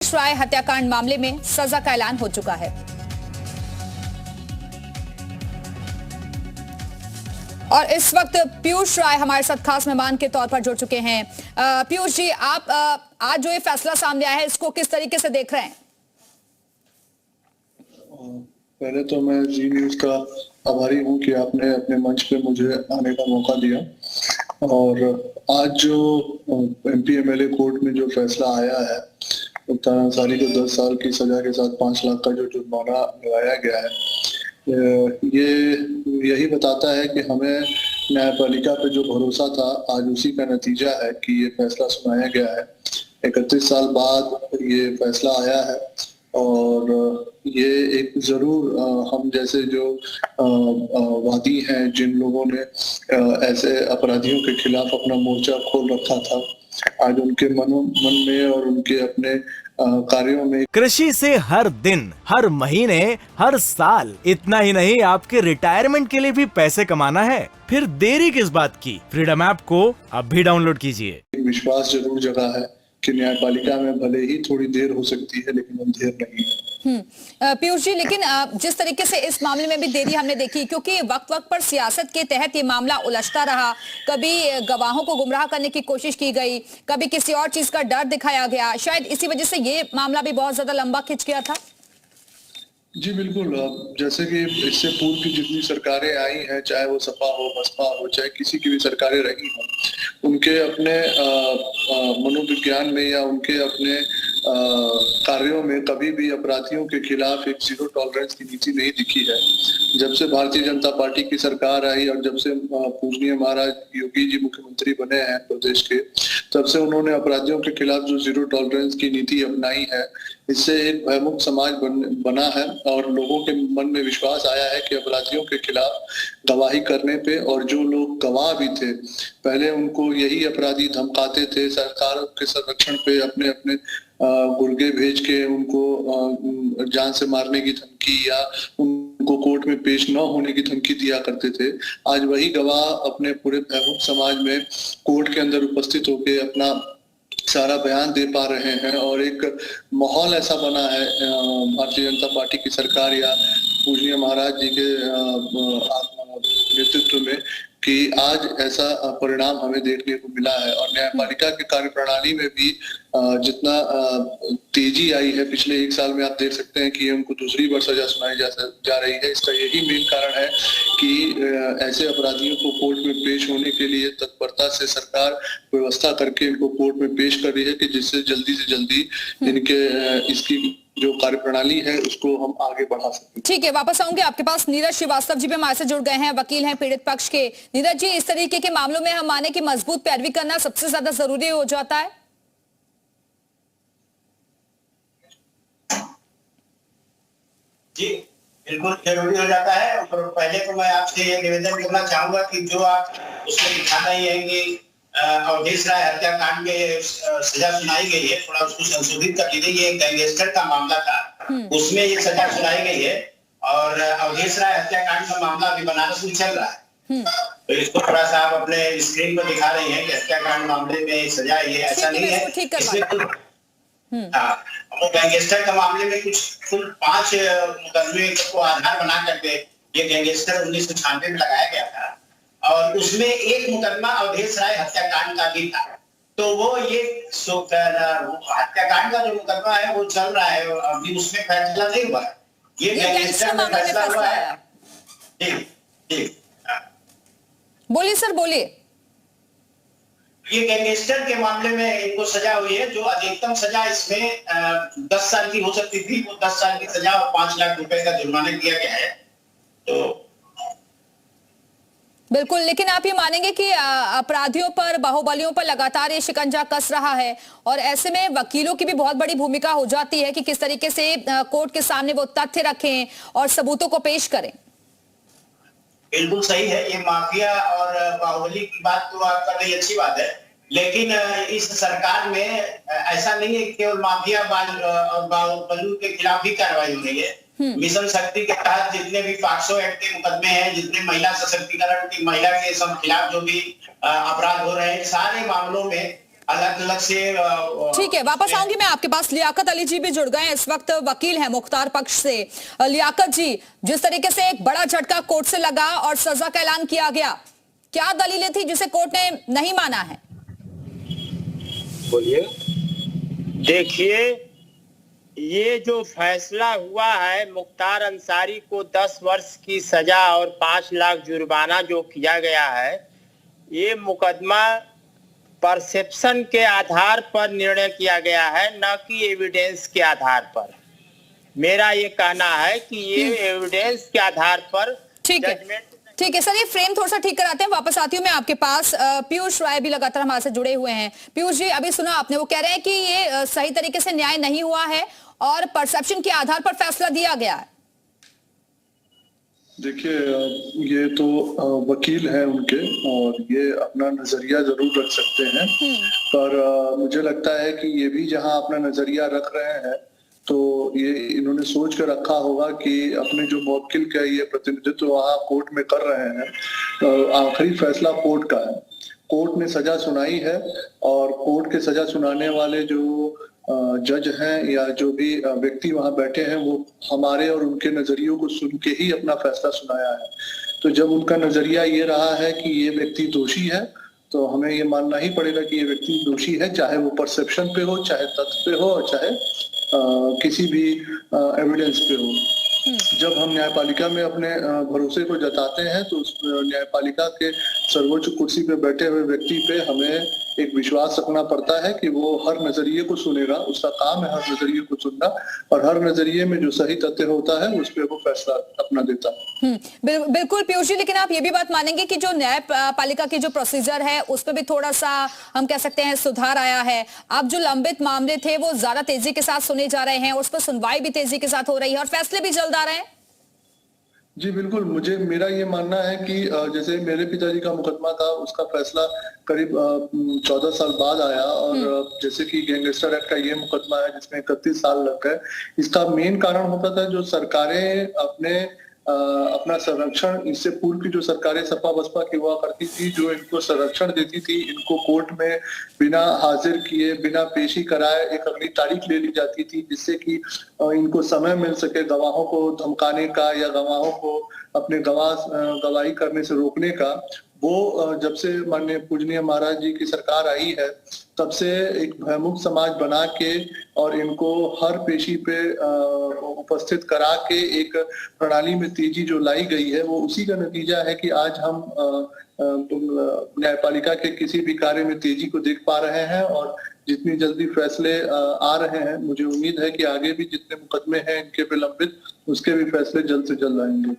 पीयूष राय हत्याकांड मामले में सजा का ऐलान हो चुका है। और इस वक्त पीयूष राय हमारे साथ खास मेहमान के तौर पर जुड़ चुके हैं। पीयूष जी, आप आज जो ये फैसला सामने आया है, इसको किस तरीके से देख रहे हैं? पहले तो मैं जी न्यूज का आभारी हूं कि आपने अपने मंच पे मुझे आने का मौका दिया। और आज जो एमपी एमएलए कोर्ट में जो फैसला आया है, मुख्तार अंसारी को 10 साल की सजा के साथ 5 लाख का जो जुर्माना लगाया गया है, ये यही बताता है कि हमें न्यायपालिका पे जो भरोसा था, आज उसी का नतीजा है कि ये फैसला सुनाया गया है। 31 साल बाद ये फैसला आया है और ये एक जरूर हम जैसे जो वादी हैं, जिन लोगों ने ऐसे अपराधियों के खिलाफ अपना मोर्चा खोल रखा था, आज उनके मन में और उनके अपने कार्यों में। कृषि से हर दिन, हर महीने, हर साल, इतना ही नहीं आपके रिटायरमेंट के लिए भी पैसे कमाना है? फिर देरी किस बात की? फ्रीडम ऐप को अब भी डाउनलोड कीजिए। विश्वास जरूर जगा है कि न्यायपालिका में भले ही थोड़ी देर हो सकती है, लेकिन अंधेर नहीं है। पीयूष जी, लेकिन जिस तरीके से इस मामले में भी देरी हमने देखी, क्योंकि वक्त वक्त पर सियासत के तहत ये मामला उलझता रहा, कभी गवाहों को गुमराह करने की कोशिश की गई, कभी किसी और चीज का डर दिखाया गया, शायद इसी वजह से ये मामला भी बहुत ज्यादा लंबा खिंच गया था। जी बिल्कुल, जैसे कि इससे पूर्व की जितनी सरकारें आई हैं, चाहे वो सपा हो, बसपा हो, चाहे किसी की भी सरकारें रही हों, उनके अपने मनोविज्ञान में या उनके अपने कार्यों में कभी भी अपराधियों के खिलाफ एक जीरो टॉलरेंस की नीति नहीं दिखी है। जब से भारतीय जनता पार्टी की सरकार आई और जब से पूजनीय महाराज योगी जी मुख्यमंत्री बने हैं प्रदेश के, तब से उन्होंने अपराधियों के खिलाफ जो जीरो टॉलरेंस की नीति अपनाई है, इससे एक भयमुक्त समाज बना है और लोगों के मन में विश्वास आया है कि अपराधियों के खिलाफ गवाही करने पे, और जो लोग गवाह भी थे, पहले उनको यही अपराधी धमकाते थे, सरकार के संरक्षण पे अपने अपने गुर्गे भेज के उनको जान से मारने की धमकी या उनको कोर्ट में पेश न होने की धमकी दिया करते थे। आज वही गवाह अपने पूरे भयमुक्त समाज में कोर्ट के अंदर उपस्थित होकर अपना सारा बयान दे पा रहे हैं और एक माहौल ऐसा बना है भारतीय जनता पार्टी की सरकार या पूजनीय महाराज जी के नेतृत्व में कि आज ऐसा परिणाम हमें देखने को मिला है। और न्यायपालिका की कार्यप्रणाली में भी जितना तेजी आई है पिछले 1 साल में, आप देख सकते हैं कि उनको दूसरी बार सजा सुनाई जा रही है। इसका यही मेन कारण है कि ऐसे अपराधियों को कोर्ट में पेश होने के लिए तत्परता से सरकार व्यवस्था करके इनको कोर्ट में पेश कर रही है कि जिससे जल्दी से जल्दी इनके इसकी जो कार्यप्रणाली है उसको हम आगे बढ़ा सकते हैं। ठीक है, वापस आऊंगे आपके पास। नीरज श्रीवास्तव जी भी हमारे से जुड़ गए हैं, वकील हैं पीड़ित पक्ष के। नीरज जी, इस तरीके के मामलों में हम माने कि मजबूत पैरवी करना सबसे ज्यादा जरूरी हो जाता है? जी बिल्कुल जरूरी हो जाता है। और पहले तो मैं आपसे ये निवेदन करना चाहूंगा कि जो आप उसमें दिखाना ही है कि अवधेश राय हत्याकांड में सजा सुनाई गई है, थोड़ा उसको संशोधित कर लीजिए। ये गैंगस्टर का मामला था, उसमें ये सजा सुनाई गई है और अवधेश राय हत्याकांड का मामला अभी बनारस में चल रहा है। तो इसको थोड़ा सा आप अपने स्क्रीन पर दिखा रही हैं कि हत्याकांड मामले में सजा ये ऐसा नहीं है, इसमें वो गैंगस्टर का मामले में कुल 5 मुकदमे को आधार बना करके ये गैंगस्टर 1996 में लगाया गया था और उसमें एक मुकदमा अवधेश राय हत्याकांड का भी था। तो वो ये हत्याकांड का जो मुकदमा है वो चल रहा है, अभी उसमें फैसला नहीं हुआ है। ये गैंगस्टर में फैसला हुआ है। जी जी बोलिए सर, बोलिए। ये गैंगस्टर के मामले में इनको सजा हुई है, जो अधिकतम सजा इसमें 10 साल की हो सकती थी, वो 10 साल की सजा और 5 लाख रुपए का जुर्माना दिया गया है। तो बिल्कुल, लेकिन आप ये मानेंगे कि अपराधियों पर, बाहुबलियों पर लगातार ये शिकंजा कस रहा है और ऐसे में वकीलों की भी बहुत बड़ी भूमिका हो जाती है कि किस तरीके से कोर्ट के सामने वो तथ्य रखें और सबूतों को पेश करें। बिल्कुल सही है, ये माफिया और बाहुबली की बात तो आप कर रही, अच्छी बात है, लेकिन इस सरकार में ऐसा नहीं है केवल माफिया और बाहुबली के खिलाफ ही कार्रवाई हो रही है। मिशन शक्ति के तहत जितने भी पॉक्सो एक्ट के मुकदमे हैं, जितने महिला सशक्तिकरण की, महिला के सब खिलाफ जो भी अपराध हो रहे हैं, सारे मामलों में अलग अलग से ठीक है, वापस आऊंगी मैं आपके पास। लियाकत अली जी भी जुड़ गए हैं, इस वक्त वकील हैं मुख्तार पक्ष से। लियाकत जी, जिस तरीके से एक बड़ा झटका कोर्ट से लगा और सजा का ऐलान किया गया, क्या दलीलें थी जिसे कोर्ट ने नहीं माना है? बोलिए। देखिए, ये जो फैसला हुआ है, मुख्तार अंसारी को 10 वर्ष की सजा और 5 लाख जुर्माना जो किया गया है, ये मुकदमा परसेप्शन के आधार पर निर्णय किया गया है, न कि एविडेंस के आधार पर। मेरा ये कहना है कि ये एविडेंस के आधार पर ठीक है, जजमेंट। ठीक है सर, ये फ्रेम थोड़ा सा ठीक कराते हैं, वापस आती हूँ मैं आपके पास। पीयूष राय भी लगातार हमारे साथ जुड़े हुए हैं। पीयूष जी, अभी सुना आपने, वो कह रहे हैं कि ये सही तरीके से न्याय नहीं हुआ है और परसेप्शन के आधार पर फैसला दिया गया है। देखिए, ये तो वकील हैं उनके, और ये अपना नजरिया जरूर रख सकते हैं, पर मुझे लगता है कि ये भी जहां अपना नजरिया रख रहे हैं, तो ये इन्होंने सोच कर रखा होगा कि अपने जो मुवक्किल का ये प्रतिनिधित्व वहाँ कोर्ट में कर रहे हैं, तो आखिरी फैसला कोर्ट का है। कोर्ट ने सजा सुनाई है, और कोर्ट के सजा सुनाने वाले जो जज हैं या जो भी व्यक्ति वहां बैठे हैं, वो हमारे और उनके नजरियों को सुन के ही अपना फैसला सुनाया है। तो जब उनका नजरिया ये रहा है कि ये व्यक्ति दोषी है, तो हमें ये मानना ही पड़ेगा कि ये व्यक्ति दोषी है, चाहे वो परसेप्शन पे हो, चाहे तथ्य पे हो, और चाहे किसी भी एविडेंस पे हो। जब हम न्यायपालिका में अपने भरोसे को जताते हैं, तो उस न्यायपालिका के सर्वोच्च कुर्सी पे बैठे हुए व्यक्ति पे हमें एक विश्वास रखना पड़ता है कि वो हर नजरिए को सुनेगा। उसका काम है हर नजरिए को सुनना, और हर नजरिए में जो सही तथ्य होता है उस पर वो फैसला अपना देता है। बिल्कुल पीयूष जी, लेकिन आप ये भी बात मानेंगे कि जो न्यायपालिका की जो प्रोसीजर है उसमें भी थोड़ा सा हम कह सकते हैं सुधार आया है। अब जो लंबित मामले थे वो ज्यादा तेजी के साथ सुने जा रहे हैं, उस पर सुनवाई भी तेजी के साथ हो रही है और फैसले भी जल्द आ रहे हैं। जी बिल्कुल, मेरा ये मानना है कि जैसे मेरे पिताजी का मुकदमा था, उसका फैसला करीब 14 साल बाद आया, और जैसे कि गैंगस्टर एक्ट का ये मुकदमा है जिसमें 31 साल लग गए। इसका मेन कारण होता था जो सरकारें अपना संरक्षण, इससे पूर्व की जो सरकारें सपा बसपा की हुआ करती थी, जो इनको संरक्षण देती थी, इनको कोर्ट में बिना हाजिर किए, बिना पेशी कराए एक अगली तारीख ले ली जाती थी, जिससे कि इनको समय मिल सके गवाहों को धमकाने का या गवाहों को अपने गवाही करने से रोकने का। वो जब से माननीय पूजनीय महाराज जी की सरकार आई है, तब से एक भयमुक्त समाज बना के और इनको हर पेशी पे उपस्थित करा के एक प्रणाली में तेजी जो लाई गई है, वो उसी का नतीजा है कि आज हम न्यायपालिका के किसी भी कार्य में तेजी को देख पा रहे हैं, और जितनी जल्दी फैसले आ रहे हैं, मुझे उम्मीद है कि आगे भी जितने मुकदमे हैं इनके पे लंबित, उसके भी फैसले जल्द से जल्द आएंगे।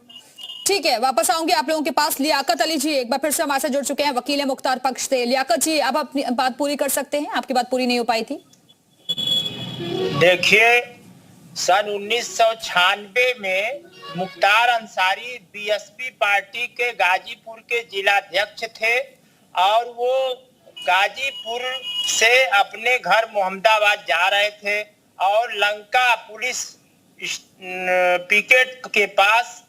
ठीक है, वापस आऊंगी आप लोगों के पास। लियाकत अली जी एक बार फिर से हमारे साथ जुड़ चुके हैं, वकील है मुख्तार पक्ष से। लियाकत जी, अब अपनी बात पूरी कर सकते हैं, आपकी बात पूरी नहीं हो पाई थी। देखिए, सन 1996 में मुख्तार अंसारी बीएसपी पार्टी के गाजीपुर के जिलाध्यक्ष थे, और वो गाजीपुर से अपने घर मोहम्मदाबाद जा रहे थे, और लंका पुलिस पिकेट के पास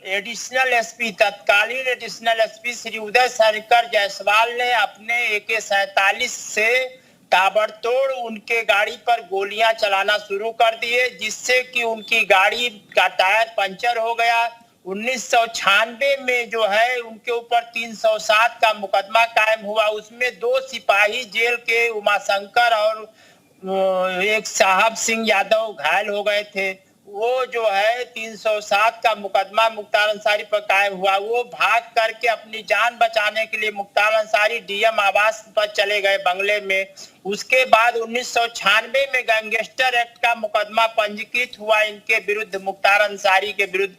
एडिशनल एसपी, तत्कालीन एडिशनल एसपी श्री उदय शंकर जायसवाल ने अपने AK-47 से ताबड़तोड़ उनके गाड़ी पर गोलियां चलाना शुरू कर दिए, जिससे कि उनकी गाड़ी का टायर पंचर हो गया। 1996 में जो है उनके ऊपर 307 का मुकदमा कायम हुआ। उसमें 2 सिपाही जेल के उमाशंकर और एक साहब सिंह यादव घायल हो गए थे। वो जो है 307 का मुकदमा मुख्तार अंसारी पर कायम हुआ। वो भाग करके अपनी जान बचाने के लिए मुख्तार अंसारी डीएम आवास पर चले गए बंगले में। उसके बाद 1996 में गैंगस्टर एक्ट का मुकदमा पंजीकृत हुआ इनके विरुद्ध, मुख्तार अंसारी के विरुद्ध।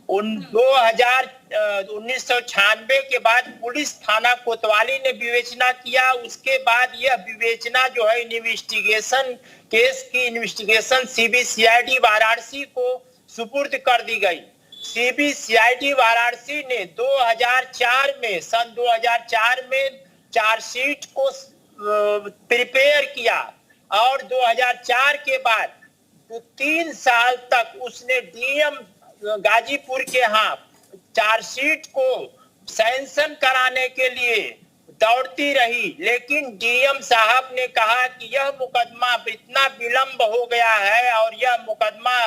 1996 के बाद पुलिस थाना कोतवाली ने विवेचना किया। उसके बाद यह विवेचना जो है इन्वेस्टिगेशन केस की इन्वेस्टिगेशन CBCID वाराणसी को सुपुर्द कर दी गई। CBCID वाराणसी ने 2004 में चार्जशीट को प्रिपेयर किया, और 2004 के बाद 3 साल तक उसने डीएम गाजीपुर के यहाँ चार्जशीट को सैंक्शन कराने के लिए दौड़ती रही, लेकिन डीएम साहब ने कहा कि यह मुकदमा इतना विलंब हो गया है और यह मुकदमा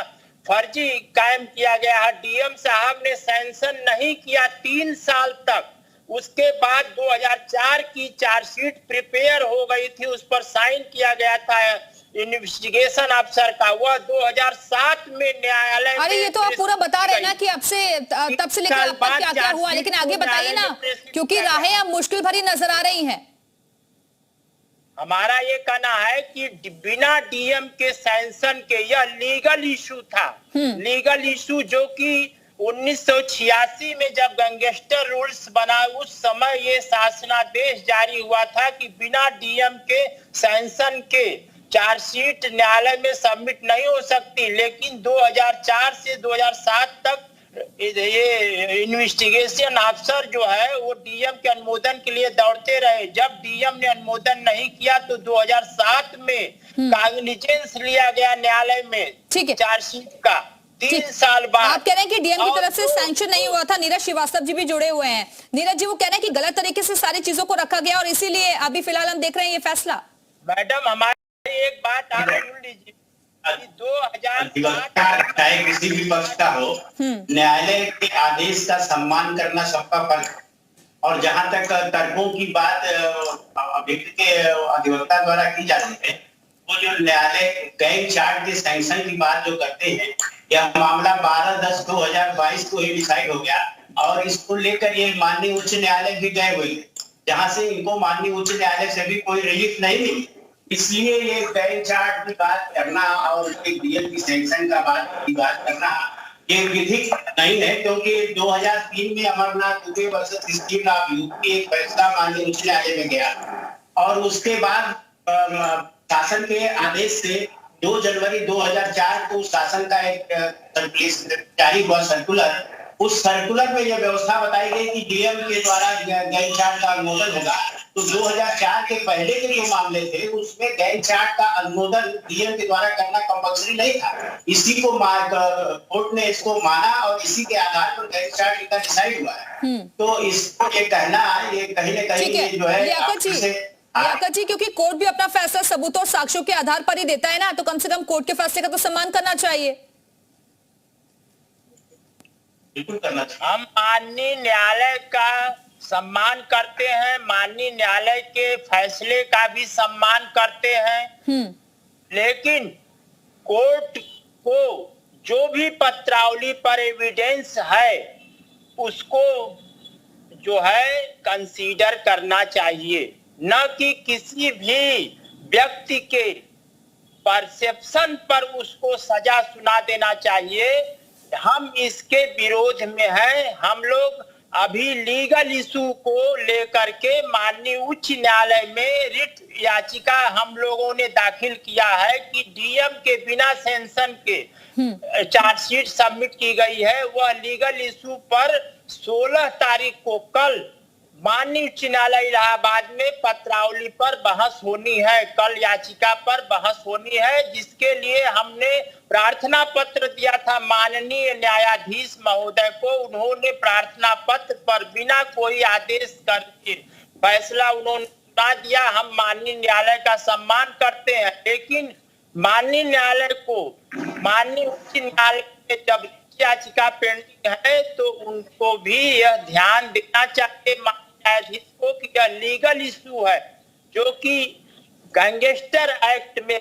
फर्जी कायम किया गया है। डीएम साहब ने सैंक्शन नहीं किया 3 साल तक। उसके बाद 2004 की चार्जशीट प्रिपेयर हो गई थी, उस पर साइन किया गया था इन्वेस्टिगेशन अफसर का। वह 2007 में न्यायालय। अरे ये तो आप पूरा बता रहे हैं ना कि अब से तब से लेकर अब तक क्या क्या हुआ, लेकिन आगे बताइए ना, क्योंकि राहें अब मुश्किल भरी नजर आ रही हैं। हमारा ये कहना है कि बिना डीएम के सैंक्शन के यह लीगल इशू था। लीगल इशू जो कि 1986 में जब गैंगस्टर रूल्स बना, उस समय ये शासनादेश जारी हुआ था कि बिना डीएम के सैंक्शन के चार्जशीट न्यायालय में सबमिट नहीं हो सकती। लेकिन 2004 से 2007 तक ये इन्वेस्टिगेशन अफसर जो है वो डीएम के अनुमोदन के लिए दौड़ते रहे। जब डीएम ने अनुमोदन नहीं किया तो 2007 में कागनिजेंस लिया गया न्यायालय में चार्जशीट का। 3 साल बाद आप कह रहे हैं कि डीएम की तरफ से सैंक्शन नहीं हुआ था। नीरज श्रीवास्तव जी भी जुड़े हुए हैं। नीरज जी वो कह रहे हैं कि गलत तरीके से सारी चीजों को रखा गया और इसीलिए अभी फिलहाल हम देख रहे हैं ये फैसला। मैडम हमारी एक बात आप सुन लीजिए, 2007 चाहे किसी भी पक्ष का हो, न्यायालय के आदेश का सम्मान करना सबका फर्ज है। और जहां तक तर्कों की बात अभियुक्त के अधिवक्ता द्वारा की जा रही है, वो जो न्यायालय गैंग चार्ट के सैंक्शन की बात जो करते हैं, यह मामला 12/10/2022 को ही डिसाइड हो गया और इसको लेकर ये माननीय उच्च न्यायालय भी गए हुए थे, जहां से इनको माननीय उच्च न्यायालय से भी कोई रिलीफ नहीं मिली। इसलिए ये गैंग चार्ट की बात करना और डीएम की सैंक्शन का बात करना ये विधिक नहीं है, क्योंकि 2003 में अमरनाथ दुबे वर्सेस स्टील अभियुक्त की एक फैसला माननीय उच्च न्यायालय में गया और उसके बाद शासन के आदेश से 2 जनवरी 2004 को शासन का एक जारी हुआ सर्कुलर। उस सर्कुलर में यह व्यवस्था बताई गई कि डीएम के द्वारा गैंग चार्ट का अनुमोदन होगा। तो 2004 के पहले के जो मामले थे उसमें गैंग चार्ट का अनुमोदन डीएम के द्वारा करना कंपल्सरी नहीं था। इसी को कोर्ट ने इसको माना और इसी के आधार पर गैंग चार्ट का डिसाइड हुआ है। तो इसको ये कहना ये कहीं न कहीं जो है लियाकत जी, क्योंकि कोर्ट भी अपना फैसला सबूतों और साक्ष्यों के आधार पर ही देता है ना, तो कम से कम कोर्ट के फैसले का तो सम्मान करना चाहिए। बिल्कुल करना चाहिए। हम माननीय न्यायालय का सम्मान करते हैं, माननीय न्यायालय के फैसले का भी सम्मान करते हैं, लेकिन कोर्ट को जो भी पत्रावली पर एविडेंस है उसको जो है कंसीडर करना चाहिए, न कि किसी भी व्यक्ति के परसेप्शन पर उसको सजा सुना देना चाहिए। हम इसके विरोध में हैं। हम लोग अभी लीगल इशू को लेकर के माननीय उच्च न्यायालय में रिट याचिका हम लोगों ने दाखिल किया है कि डीएम के बिना सैंक्शन के चार्जशीट सबमिट की गई है। वह लीगल इशू पर 16 तारीख को कल माननीय उच्च न्यायालय इलाहाबाद में पत्रावली पर बहस होनी है। कल याचिका पर बहस होनी है, जिसके लिए हमने प्रार्थना पत्र दिया था माननीय न्यायाधीश महोदय को। उन्होंने प्रार्थना पत्र पर बिना कोई आदेश करके फैसला उन्होंने सुना दिया। हम माननीय न्यायालय का सम्मान करते हैं, लेकिन माननीय न्यायालय को माननीय उच्च न्यायालय में जब याचिका पेंडिंग है तो उनको भी यह ध्यान देना चाहिए न्यायाधीश को कि यह लीगल इशू है, जो कि गैंगस्टर एक्ट में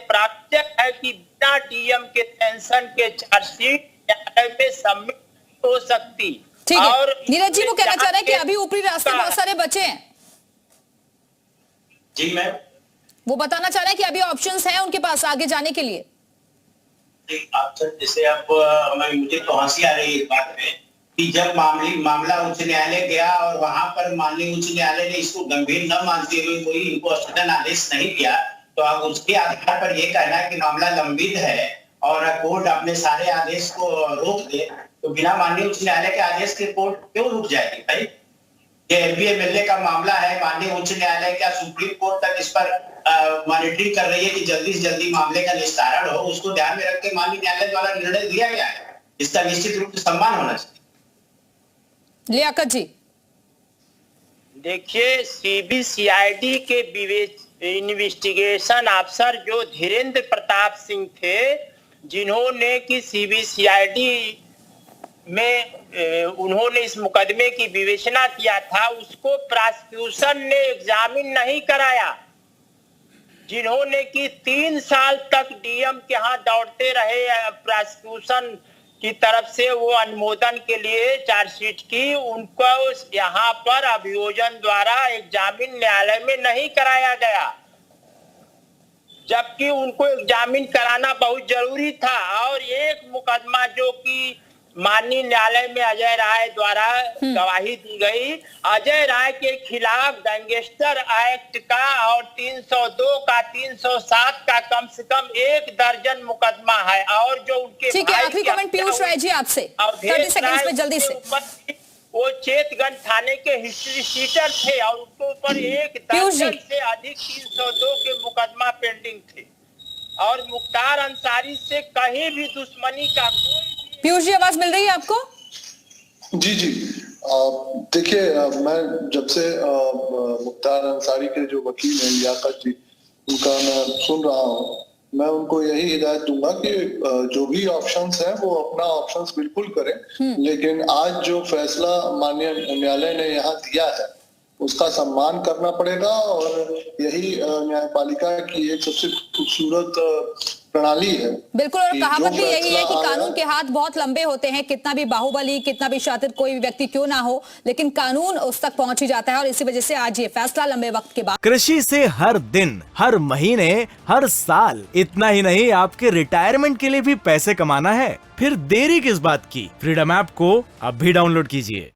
प्राप्त है कि बिना डीएम के सैंक्शन के चार्जशीट न्यायालय में सबमिट हो सकती। ठीक है। और नीरज जी वो कहना चाह रहे हैं कि अभी ऊपरी रास्ते बहुत सारे बचे हैं। जी मैम, वो बताना चाह रहे हैं कि अभी ऑप्शंस हैं उनके पास आगे जाने के लिए। जैसे अब मुझे तो हंसी आ रही है इस बात में कि जब मामला उच्च न्यायालय गया और वहां पर माननीय उच्च न्यायालय ने इसको गंभीर न मानते हुए कोई इनको स्थगन आदेश नहीं दिया, तो अब उसके आधार पर यह कहना है कि मामला लंबित है और कोर्ट अपने सारे आदेश को रोक दे, तो बिना माननीय उच्च न्यायालय के आदेश के कोर्ट क्यों रुक जाएगी भाई? ये एमपीएमएलए का मामला है, माननीय उच्च न्यायालय क्या सुप्रीम कोर्ट तक इस पर मॉनिटरिंग कर रही है कि जल्दी से जल्दी मामले का निस्तारण हो। उसको ध्यान में रख के माननीय न्यायालय द्वारा निर्णय दिया गया है, इसका निश्चित रूप से सम्मान होना चाहिए। लियाकत जी, देखिए, सीबीसीआईडी के इन्वेस्टिगेशन अफसर जो धीरेन्द्र प्रताप सिंह थे, जिन्होंने कि सीबीसीआईडी में उन्होंने इस मुकदमे की विवेचना किया था, उसको प्रोसिक्यूशन ने एग्जामिन नहीं कराया, जिन्होंने कि 3 साल तक डीएम के यहाँ दौड़ते रहे प्रोसिक्यूशन की तरफ से वो अनुमोदन के लिए चार्जशीट की, उनको यहाँ पर अभियोजन द्वारा एग्जामिन न्यायालय में नहीं कराया गया, जबकि उनको एग्जामिन कराना बहुत जरूरी था। और एक मुकदमा जो कि माननीय न्यायालय में अजय राय द्वारा गवाही दी गई, अजय राय के खिलाफ गैंगस्टर एक्ट का और 302 का 307 का कम से कम 1 दर्जन मुकदमा है। और जो उनके ठीक है, आखिरी कमेंट पीयूष राय जी आपसे 30 सेकंड्स में जल्दी से। वो चेतगंज थाने के हिस्ट्री शीटर थे और उनके ऊपर 1 दर्जन से अधिक 302 के मुकदमा पेंडिंग थे और मुख्तार अंसारी से कहीं भी दुश्मनी का कोई। पीयूष जी, आवाज मिल रही है आपको? जी जी, देखिए, मैं जब से मुख्तार अंसारी के जो वकील हैं लियाकत जी, उनका मैं सुन रहा हूँ, मैं उनको यही हिदायत दूंगा कि जो भी ऑप्शंस हैं वो अपना ऑप्शंस बिल्कुल करें, लेकिन आज जो फैसला माननीय न्यायालय ने यहाँ दिया है उसका सम्मान करना पड़ेगा और यही न्यायपालिका की एक सबसे खूबसूरत प्रणाली है। बिल्कुल, और कहावत भी यही है कि कानून के हाथ बहुत लंबे होते हैं, कितना भी बाहुबली, कितना भी शातिर कोई भी व्यक्ति क्यों ना हो, लेकिन कानून उस तक पहुंच ही जाता है और इसी वजह से आज ये फैसला लंबे वक्त के बाद। कृषि से हर दिन, हर महीने, हर साल, इतना ही नहीं आपके रिटायरमेंट के लिए भी पैसे कमाना है, फिर देरी किस बात की? फ्रीडम ऐप को अब भी डाउनलोड कीजिए।